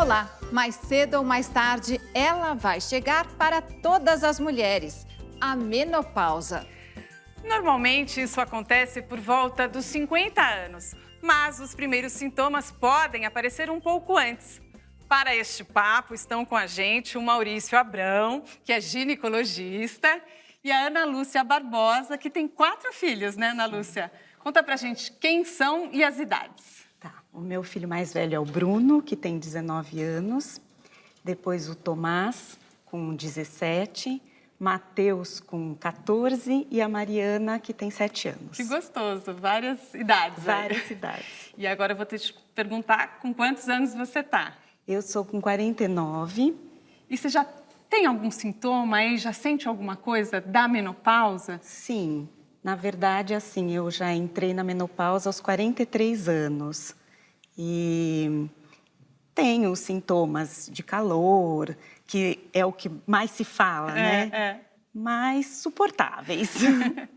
Olá! Mais cedo ou mais tarde, ela vai chegar para todas as mulheres. A menopausa. Normalmente, isso acontece por volta dos 50 anos, mas os primeiros sintomas podem aparecer um pouco antes. Para este papo, estão com a gente o Maurício Abrão, que é ginecologista, e a Ana Lúcia Barbosa, que tem 4 filhos, né, Ana Lúcia? Conta pra gente quem são e as idades. Tá, o meu filho mais velho é o Bruno, que tem 19 anos. Depois o Tomás, com 17. Matheus, com 14. E a Mariana, que tem 7 anos. Que gostoso, várias idades. Várias idades. E agora eu vou te perguntar com quantos anos você tá? Eu sou com 49. E você já tem algum sintoma aí? Já sente alguma coisa da menopausa? Sim, na verdade, assim, eu já entrei na menopausa aos 43 anos. E tenho sintomas de calor, que é o que mais se fala, né? Mas suportáveis.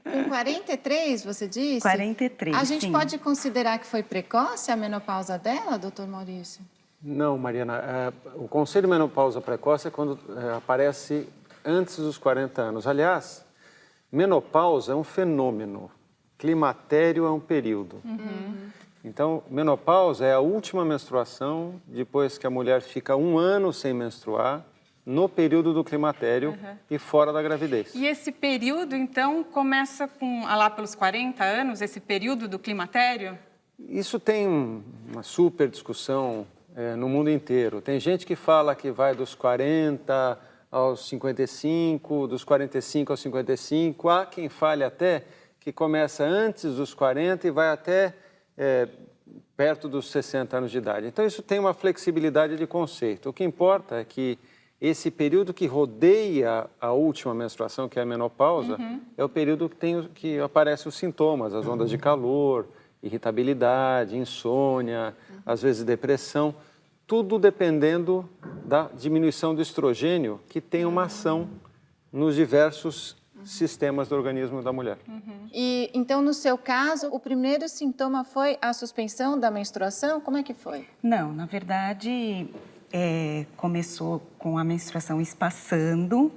Com 43, você disse? 43, A gente sim. pode considerar que foi precoce a menopausa dela, doutor Maurício? Não, Mariana. O conselho de menopausa precoce é quando aparece antes dos 40 anos. Aliás, menopausa é um fenômeno, climatério é um período. Então, menopausa é a última menstruação, depois que a mulher fica 1 ano sem menstruar, no período do climatério e fora da gravidez. E esse período, então, começa lá pelos 40 anos, esse período do climatério? Isso tem uma super discussão no mundo inteiro. Tem gente que fala que vai dos 40 aos 55, dos 45 aos 55. Há quem fale até que começa antes dos 40 e vai até perto dos 60 anos de idade. Então, isso tem uma flexibilidade de conceito. O que importa é que esse período que rodeia a última menstruação, que é a menopausa, é o período que aparecem os sintomas, as ondas de calor, irritabilidade, insônia, às vezes depressão, tudo dependendo da diminuição do estrogênio, que tem uma ação nos diversos sistemas do organismo da mulher. E então, no seu caso, o primeiro sintoma foi a suspensão da menstruação? Como é que foi? Não, na verdade, começou com a menstruação espaçando,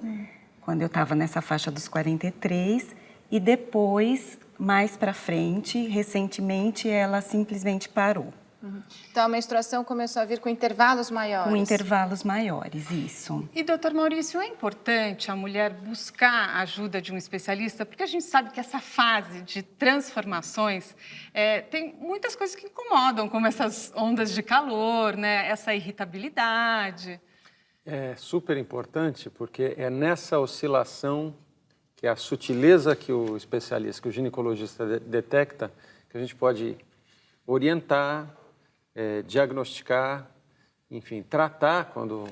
quando eu estava nessa faixa dos 43, e depois, mais para frente, recentemente, ela simplesmente parou. Então, a menstruação começou a vir com intervalos maiores? Com intervalos maiores, isso. E, doutor Maurício, é importante a mulher buscar a ajuda de um especialista? Porque a gente sabe que essa fase de transformações tem muitas coisas que incomodam, como essas ondas de calor, né? Essa irritabilidade. É super importante porque é nessa oscilação, que é a sutileza que o especialista, que o ginecologista detecta, que a gente pode orientar, diagnosticar, enfim, tratar quando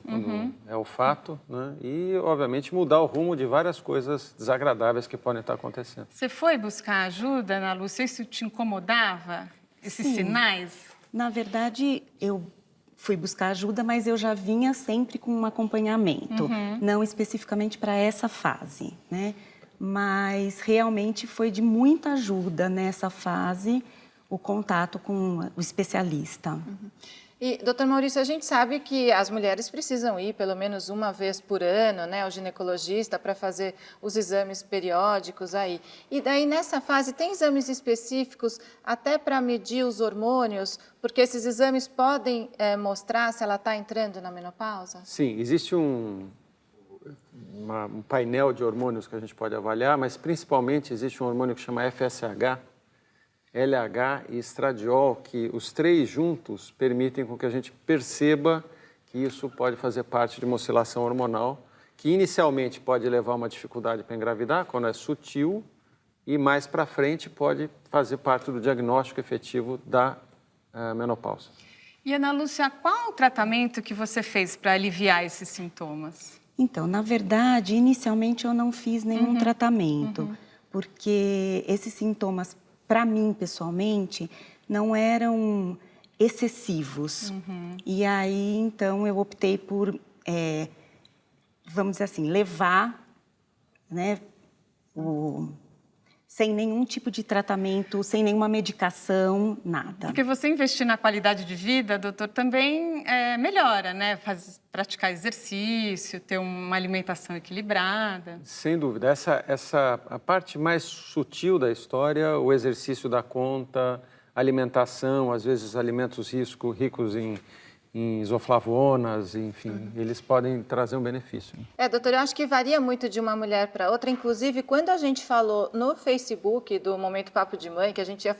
é o fato, né? E, obviamente, mudar o rumo de várias coisas desagradáveis que podem estar acontecendo. Você foi buscar ajuda, Ana Lúcia? Isso te incomodava? Esses Sim. sinais? Na verdade, eu fui buscar ajuda, mas eu já vinha sempre com um acompanhamento, não especificamente para essa fase, né? Mas realmente foi de muita ajuda nessa fase o contato com o especialista. E, doutor Maurício, a gente sabe que as mulheres precisam ir pelo menos uma vez por ano, né, ao ginecologista para fazer os exames periódicos aí. E daí, nessa fase, tem exames específicos até para medir os hormônios? Porque esses exames podem mostrar se ela está entrando na menopausa? Sim, existe um painel de hormônios que a gente pode avaliar, mas principalmente existe um hormônio que chama FSH, LH e estradiol, que os 3 juntos permitem com que a gente perceba que isso pode fazer parte de uma oscilação hormonal, que inicialmente pode levar a uma dificuldade para engravidar, quando é sutil, e mais para frente pode fazer parte do diagnóstico efetivo da menopausa. E, Ana Lúcia, qual o tratamento que você fez para aliviar esses sintomas? Então, na verdade, inicialmente eu não fiz nenhum tratamento, porque esses sintomas, para mim, pessoalmente, não eram excessivos. E aí, então, eu optei por, vamos dizer assim, levar, né, sem nenhum tipo de tratamento, sem nenhuma medicação, nada. Porque você investir na qualidade de vida, doutor, também melhora, né? Praticar exercício, ter uma alimentação equilibrada. Sem dúvida. A parte mais sutil da história, o exercício dá conta, alimentação, às vezes alimentos ricos em isoflavonas, enfim, eles podem trazer um benefício. Doutor, eu acho que varia muito de uma mulher para outra. Inclusive, quando a gente falou no Facebook do Momento Papo de Mãe, que a gente ia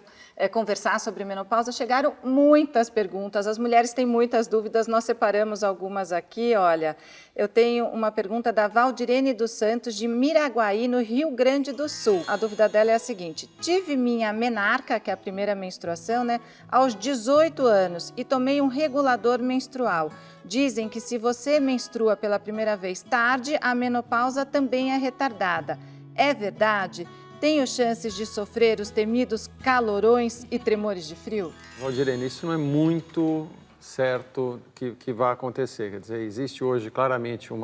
conversar sobre menopausa, chegaram muitas perguntas. As mulheres têm muitas dúvidas, nós separamos algumas aqui. Olha, eu tenho uma pergunta da Valdirene dos Santos, de Miraguaí, no Rio Grande do Sul. A dúvida dela é a seguinte: tive minha menarca, que é a primeira menstruação, né, aos 18 anos e tomei um regulador menstrual. Dizem que se você menstrua pela primeira vez tarde, a menopausa também é retardada. É verdade? Tenho chances de sofrer os temidos calorões e tremores de frio? Valdirene, isso não é muito certo que vai acontecer. Quer dizer, existe hoje claramente um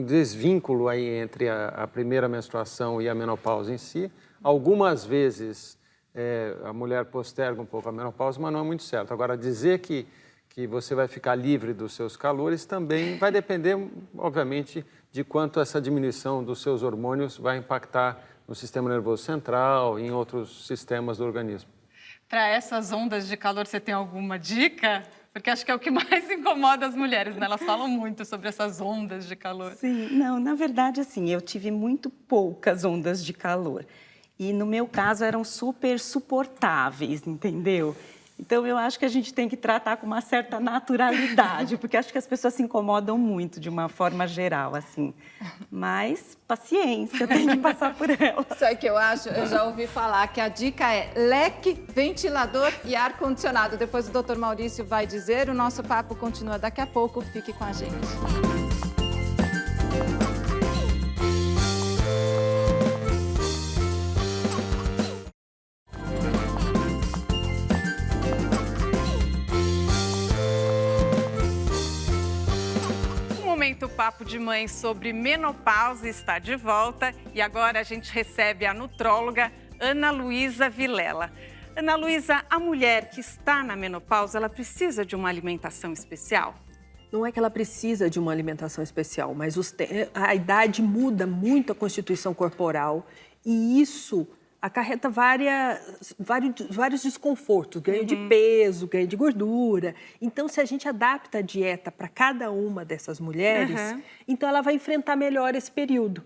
desvínculo aí entre a primeira menstruação e a menopausa em si. Algumas vezes a mulher posterga um pouco a menopausa, mas não é muito certo. Agora, dizer que você vai ficar livre dos seus calores também vai depender, obviamente, de quanto essa diminuição dos seus hormônios vai impactar no sistema nervoso central e em outros sistemas do organismo. Para essas ondas de calor, você tem alguma dica? Porque acho que é o que mais incomoda as mulheres, né? Elas falam muito sobre essas ondas de calor. Sim, não, na verdade, assim, eu tive muito poucas ondas de calor. E no meu caso eram super suportáveis, entendeu? Então eu acho que a gente tem que tratar com uma certa naturalidade, porque acho que as pessoas se incomodam muito de uma forma geral, assim. Mas paciência, tem que passar por ela. Sabe o que eu acho? Eu já ouvi falar que a dica é leque, ventilador e ar-condicionado. Depois o Dr. Maurício vai dizer, o nosso papo continua daqui a pouco, fique com a gente. O Papo de Mãe sobre menopausa está de volta e agora a gente recebe a nutróloga Ana Luísa Vilela. Ana Luísa, a mulher que está na menopausa, ela precisa de uma alimentação especial? Não é que ela precisa de uma alimentação especial, mas a idade muda muito a constituição corporal e isso acarreta vários desconfortos, ganho de peso, ganho de gordura. Então, se a gente adapta a dieta para cada uma dessas mulheres, então ela vai enfrentar melhor esse período.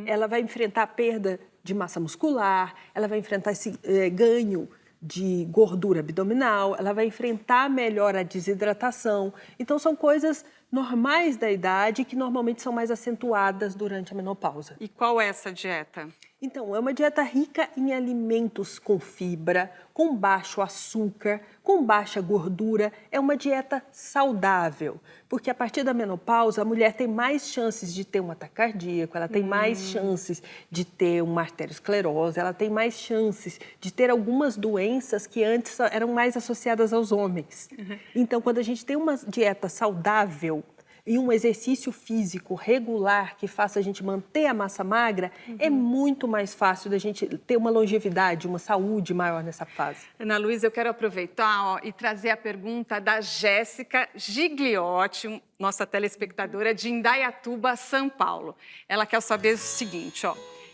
Ela vai enfrentar a perda de massa muscular, ela vai enfrentar esse ganho de gordura abdominal, ela vai enfrentar melhor a desidratação. Então, são coisas normais da idade que normalmente são mais acentuadas durante a menopausa. E qual é essa dieta? Então, é uma dieta rica em alimentos com fibra, com baixo açúcar, com baixa gordura. É uma dieta saudável, porque a partir da menopausa a mulher tem mais chances de ter um ataque cardíaco, ela tem mais chances de ter uma arteriosclerose, ela tem mais chances de ter algumas doenças que antes eram mais associadas aos homens. Então, quando a gente tem uma dieta saudável, e um exercício físico regular que faça a gente manter a massa magra, é muito mais fácil da gente ter uma longevidade, uma saúde maior nessa fase. Ana Luísa, eu quero aproveitar e trazer a pergunta da Jéssica Gigliotti, nossa telespectadora de Indaiatuba, São Paulo. Ela quer saber o seguinte,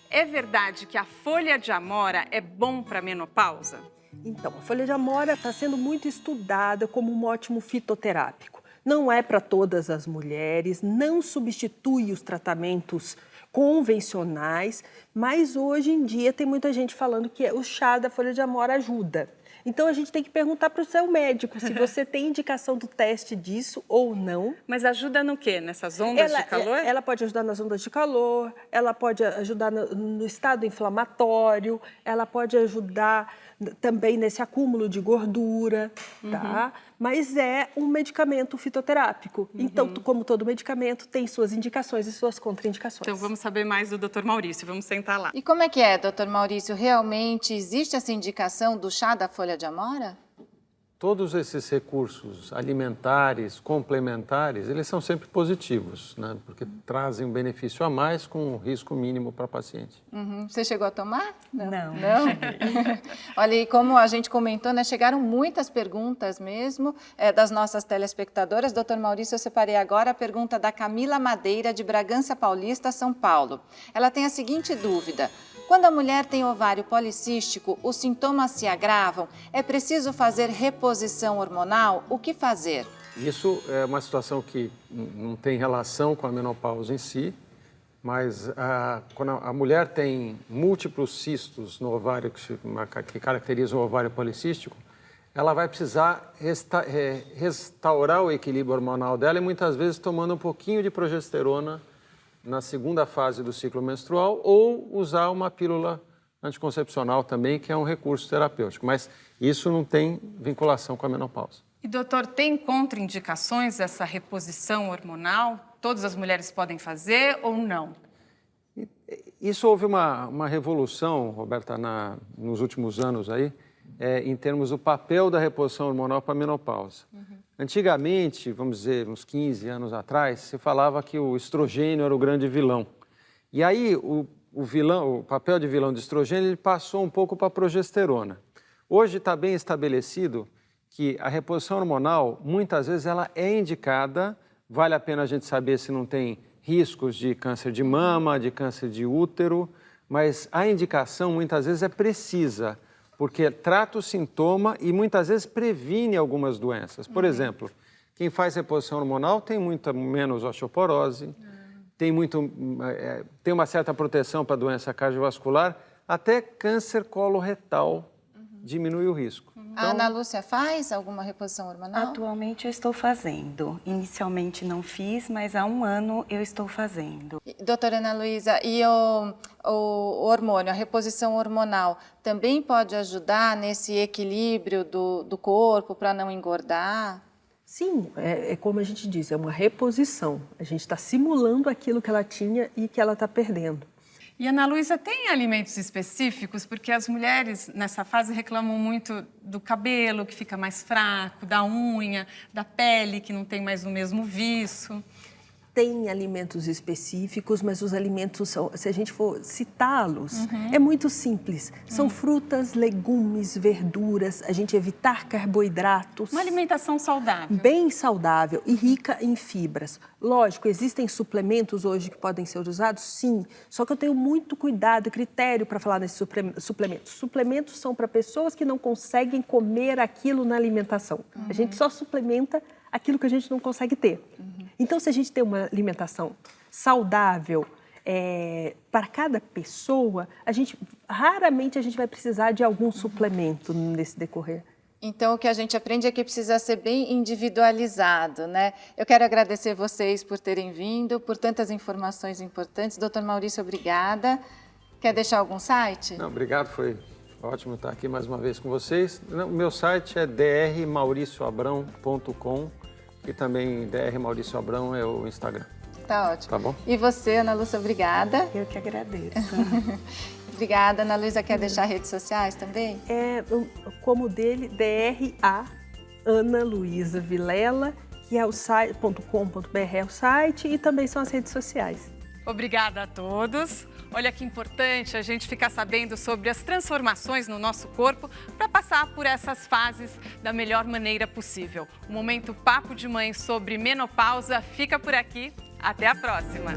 é verdade que a folha de amora é bom para a menopausa? Então, a folha de amora está sendo muito estudada como um ótimo fitoterápico. Não é para todas as mulheres, não substitui os tratamentos convencionais, mas hoje em dia tem muita gente falando que o chá da folha de amora ajuda. Então a gente tem que perguntar para o seu médico se você tem indicação do teste disso ou não. Mas ajuda no quê? Nessas ondas de calor? Ela pode ajudar nas ondas de calor, ela pode ajudar no estado inflamatório, ela pode ajudar também nesse acúmulo de gordura, tá? Mas é um medicamento fitoterápico. Então, como todo medicamento, tem suas indicações e suas contraindicações. Então, vamos saber mais do Dr. Maurício. Vamos sentar lá. E como é que é, Dr. Maurício? Realmente existe essa indicação do chá da folha de amora? todos esses recursos alimentares, complementares, eles são sempre positivos, né? Porque trazem um benefício a mais com um risco mínimo para a paciente. Você chegou a tomar? Não. Olha, e como a gente comentou, né, chegaram muitas perguntas mesmo das nossas telespectadoras. Doutor Maurício, eu separei agora a pergunta da Camila Madeira, de Bragança Paulista, São Paulo. Ela tem a seguinte dúvida: quando a mulher tem ovário policístico, os sintomas se agravam? É preciso fazer reposição hormonal? O que fazer? Isso é uma situação que não tem relação com a menopausa em si, mas quando a mulher tem múltiplos cistos no ovário, que caracterizam o ovário policístico, ela vai precisar restaurar o equilíbrio hormonal dela e muitas vezes tomando um pouquinho de progesterona na segunda fase do ciclo menstrual ou usar uma pílula anticoncepcional também, que é um recurso terapêutico. Mas isso não tem vinculação com a menopausa. E, doutor, tem contraindicações dessa reposição hormonal? Todas as mulheres podem fazer ou não? Isso houve uma revolução, Roberta, nos últimos anos aí, em termos do papel da reposição hormonal para a menopausa. Antigamente, vamos dizer, uns 15 anos atrás, se falava que o estrogênio era o grande vilão. E aí o papel de vilão de estrogênio, ele passou um pouco para a progesterona. Hoje está bem estabelecido que a reposição hormonal, muitas vezes, ela é indicada, vale a pena a gente saber se não tem riscos de câncer de mama, de câncer de útero, mas a indicação, muitas vezes, é precisa, porque trata o sintoma e muitas vezes previne algumas doenças. Por exemplo, quem faz reposição hormonal tem muito menos osteoporose, tem uma certa proteção para doença cardiovascular, até câncer coloretal diminui o risco. A Ana Lúcia faz alguma reposição hormonal? Atualmente eu estou fazendo. Inicialmente não fiz, mas há 1 ano eu estou fazendo. Doutora Ana Luísa, e o hormônio, a reposição hormonal, também pode ajudar nesse equilíbrio do corpo para não engordar? Sim, é como a gente diz, é uma reposição. A gente está simulando aquilo que ela tinha e que ela está perdendo. E, Ana Luísa, tem alimentos específicos? Porque as mulheres, nessa fase, reclamam muito do cabelo, que fica mais fraco, da unha, da pele, que não tem mais o mesmo viço. Tem alimentos específicos, mas os alimentos, se a gente for citá-los, é muito simples. São frutas, legumes, verduras, a gente evitar carboidratos. Uma alimentação saudável. Bem saudável e rica em fibras. Lógico, existem suplementos hoje que podem ser usados? Sim. Só que eu tenho muito cuidado e critério para falar nesses suplementos. Suplementos são para pessoas que não conseguem comer aquilo na alimentação. A gente só suplementa aquilo que a gente não consegue ter. Então, se a gente tem uma alimentação saudável para cada pessoa, raramente a gente vai precisar de algum suplemento nesse decorrer. Então, o que a gente aprende é que precisa ser bem individualizado, né? Eu quero agradecer vocês por terem vindo, por tantas informações importantes. Doutor Maurício, obrigada. Quer deixar algum site? Não, obrigado, foi ótimo estar aqui mais uma vez com vocês. O meu site é drmauricioabrão.com e também DR Maurício Abrão é o Instagram. Tá ótimo. Tá bom? E você, Ana Lúcia, obrigada. Eu que agradeço. Obrigada. Ana Luísa, quer deixar redes sociais também? Como dele, DRA Ana Luísa Vilela, que é o site.com.br, é o site, e também são as redes sociais. Obrigada a todos. Olha que importante a gente ficar sabendo sobre as transformações no nosso corpo para passar por essas fases da melhor maneira possível. O Momento Papo de Mãe sobre menopausa fica por aqui. Até a próxima!